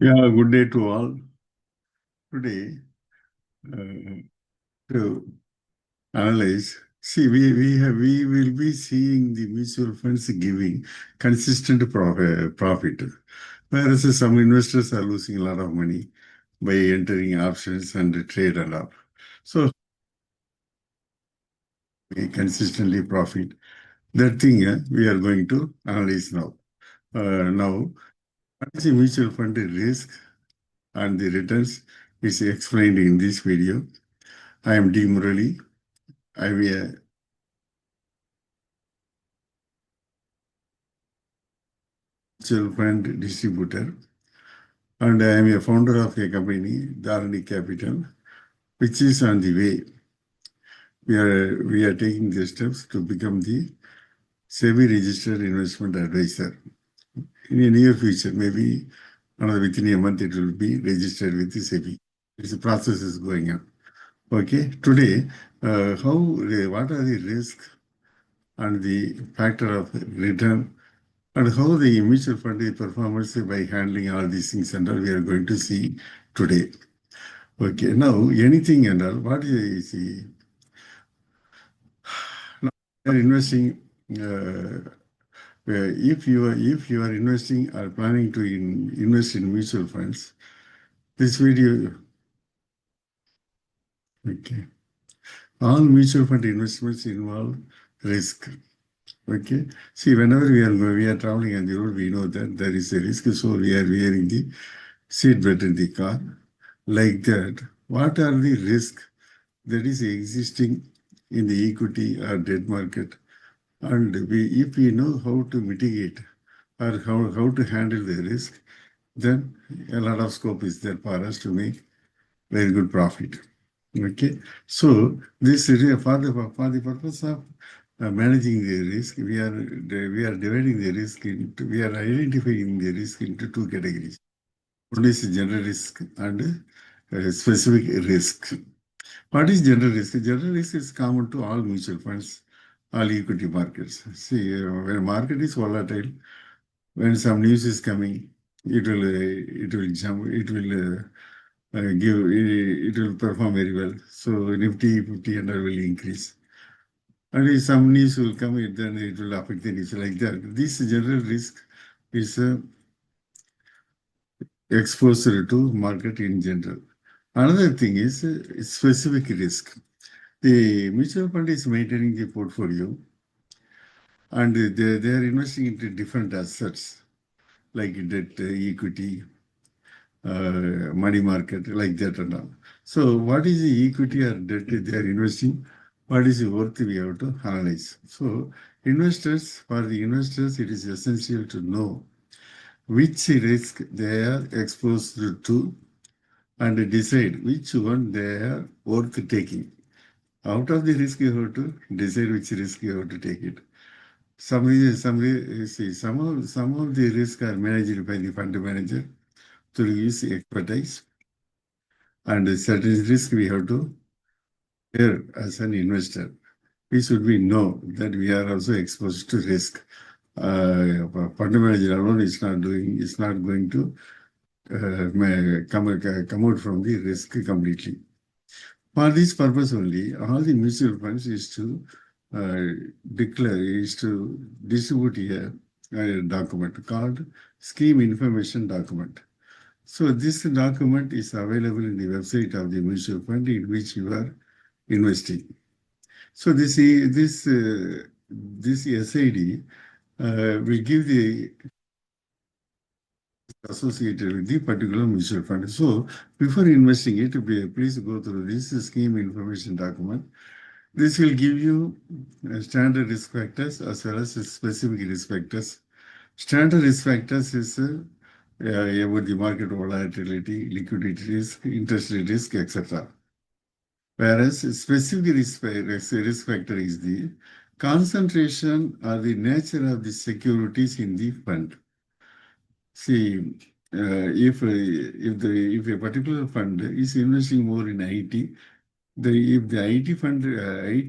Yeah, good day to all. Today, to analyze, see, we will be seeing the mutual funds giving consistent profit, whereas some investors are losing a lot of money by entering options and trade and all. So, we consistently profit. That thing we are going to analyze now. Now, what is the mutual fund risk and the returns is explained in this video. I am D. Murali. I am a mutual fund distributor, and I am a founder of a company, Dharani Capital, which is on the way. We are taking the steps to become the SEBI registered investment advisor. In the near future, maybe within a month, it will be registered with the SEBI. The process is going on. Okay, today, what are the risks and the factor of return and how the mutual fund performance by handling all these things and all we are going to see today. Okay, now anything and all, what is the now we are investing if you are investing or planning to invest in mutual funds, this video, okay, all mutual fund investments involve risk. Okay. See, whenever we are traveling on the road, we know that there is a risk. So we are wearing the seat belt in the car. Like that, what are the risks that is existing in the equity or debt market? And if we know how to mitigate or how to handle the risk, then a lot of scope is there for us to make very good profit. Okay. So this is for the purpose of managing the risk, we are dividing the risk into, we are identifying the risk into two categories. One is general risk and specific risk. What is general risk? General risk is common to all mutual funds, all equity markets. See, when market is volatile, when some news is coming, it will jump, it will perform very well. So Nifty 50 and all will increase. And if some news will come, then it will affect the news like that. This general risk is exposure to market in general. Another thing is specific risk. The mutual fund is maintaining the portfolio and they are investing into different assets like debt, equity, money market, like that and all. So what is the equity or debt they are investing? What is the worth we have to analyze? So for the investors, it is essential to know which risk they are exposed to and decide which one they are worth taking. Out of the risk, you have to decide which risk you have to take it. Some of the risks are managed by the fund manager through his expertise, and certain risk we have to bear as an investor. We should know that we are also exposed to risk. Fund manager alone is not going to come out from the risk completely. For this purpose only, all the mutual funds is to distribute a document called scheme information document. So this document is available in the website of the mutual fund in which you are investing. So this SID will give the associated with the particular mutual fund. So before investing it, please go through this scheme information document. This will give you standard risk factors as well as specific risk factors. Standard risk factors is about the market volatility, liquidity risk, interest rate risk, etc. Whereas specific risk factor is the concentration or the nature of the securities in the fund. See, if a particular fund is investing more in IT, if the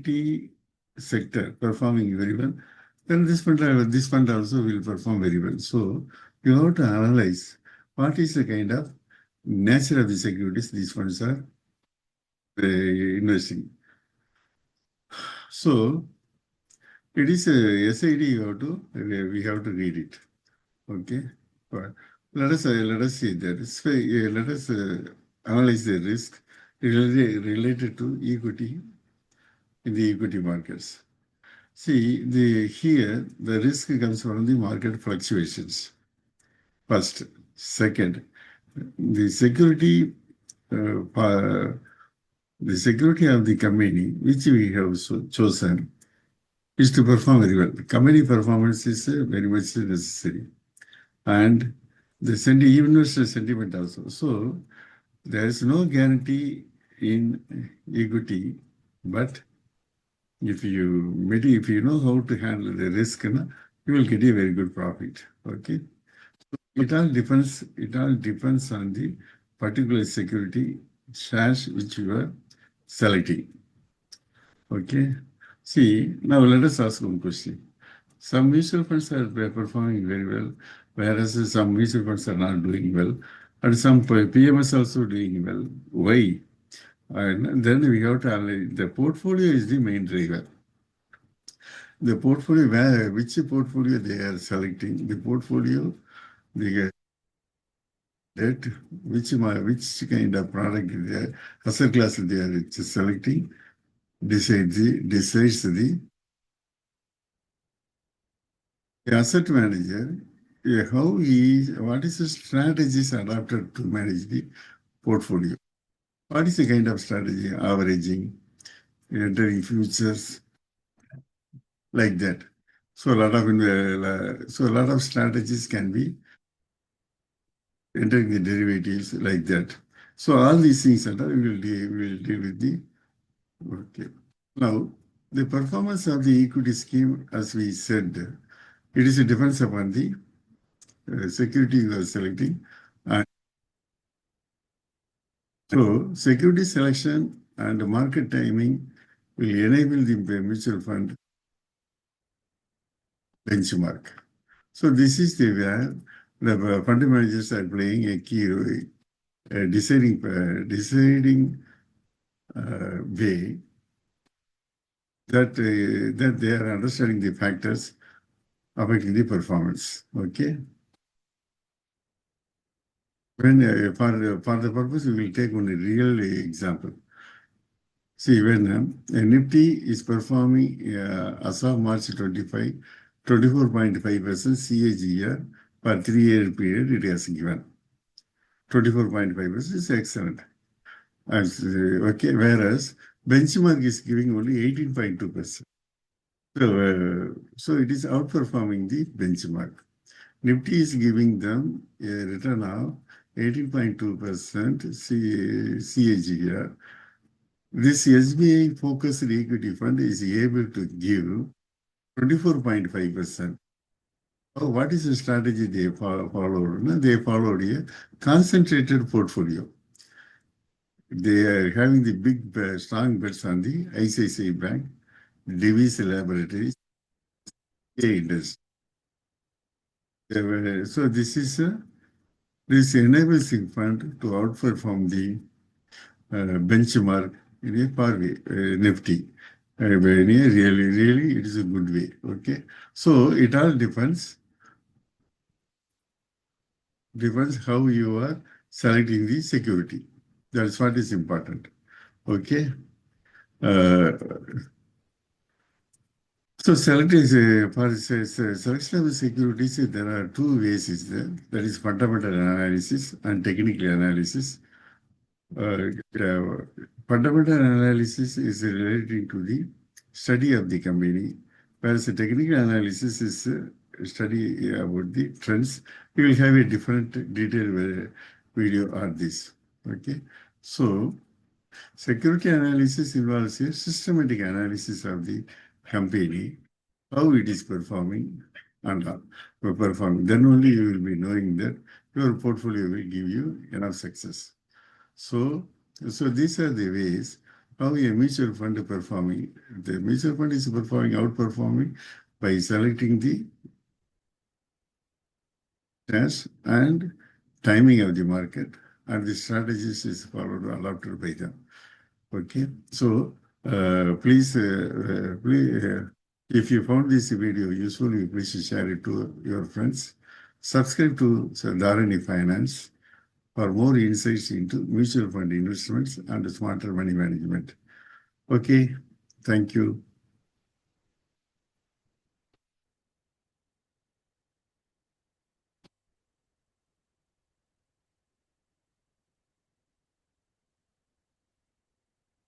IT sector performing very well, then this fund also will perform very well. So you have to analyze what is the kind of nature of the securities these funds are investing. So it is a SID. We have to read it. Okay. But let us see that. Let us analyze the risk related to equity in the equity markets. See, here the risk comes from the market fluctuations. First, second, the security, the security of the company which we have chosen is to perform very well. Company performance is very much necessary, and the investor sentiment also. So there is no guarantee in equity, but if you know how to handle the risk, you will get a very good profit. Okay. It all depends. It all depends on the particular security shares which you are selecting. Okay. See, now let us ask one question. Some mutual funds are performing very well, whereas some mutual funds are not doing well, and some PMS also doing well. Why? And then we have to analyze the portfolio is the main driver. The portfolio, which portfolio they are selecting, the portfolio, they get which kind of product they are, asset class they are selecting, decides the asset manager, what is the strategies adopted to manage the portfolio? What is the kind of strategy? Averaging, entering futures, like that. So a lot of strategies can be entering the derivatives like that. So all these things we will deal with the okay. Now the performance of the equity scheme, as we said, it depends upon the security you are selecting. And so security selection and market timing will enable the mutual fund benchmark. So this is where the fund managers are playing a key role, deciding way that they are understanding the factors affecting the performance. Okay. When for the purpose, we will take one real example. See, when Nifty is performing as of March 25, 24.5% CAGR for 3-year period, it has given. 24.5% is excellent. Okay, whereas benchmark is giving only 18.2%. So it is outperforming the benchmark. Nifty is giving them a return of 18.2% CAGR. This SBI focused equity fund is able to give 24.5%. Oh, what is the strategy they followed? They followed a concentrated portfolio. They are having the big, strong bets on the ICICI Bank, Divi's Laboratories, industry. So this enables the fund to outperform the benchmark in a far way, Nifty. Really, it is a good way. Okay, so it all depends how you are selecting the security. That's what is important. Okay. So for selection of the securities, there are two ways. Is there? That is fundamental analysis and technical analysis. Fundamental analysis is relating to the study of the company, whereas the technical analysis is study about the trends. We will have a different detailed video on this. Okay, so security analysis involves a systematic analysis of the company, how it is performing and performing. Then only you will be knowing that your portfolio will give you enough success. So these are the ways how a mutual fund is performing. The mutual fund is outperforming by selecting the shares and timing of the market, and the strategies is followed or adopted by them. Okay, so please, if you found this video useful, please share it to your friends. Subscribe to Dharani Finance for more insights into mutual fund investments and smarter money management. Okay, thank you.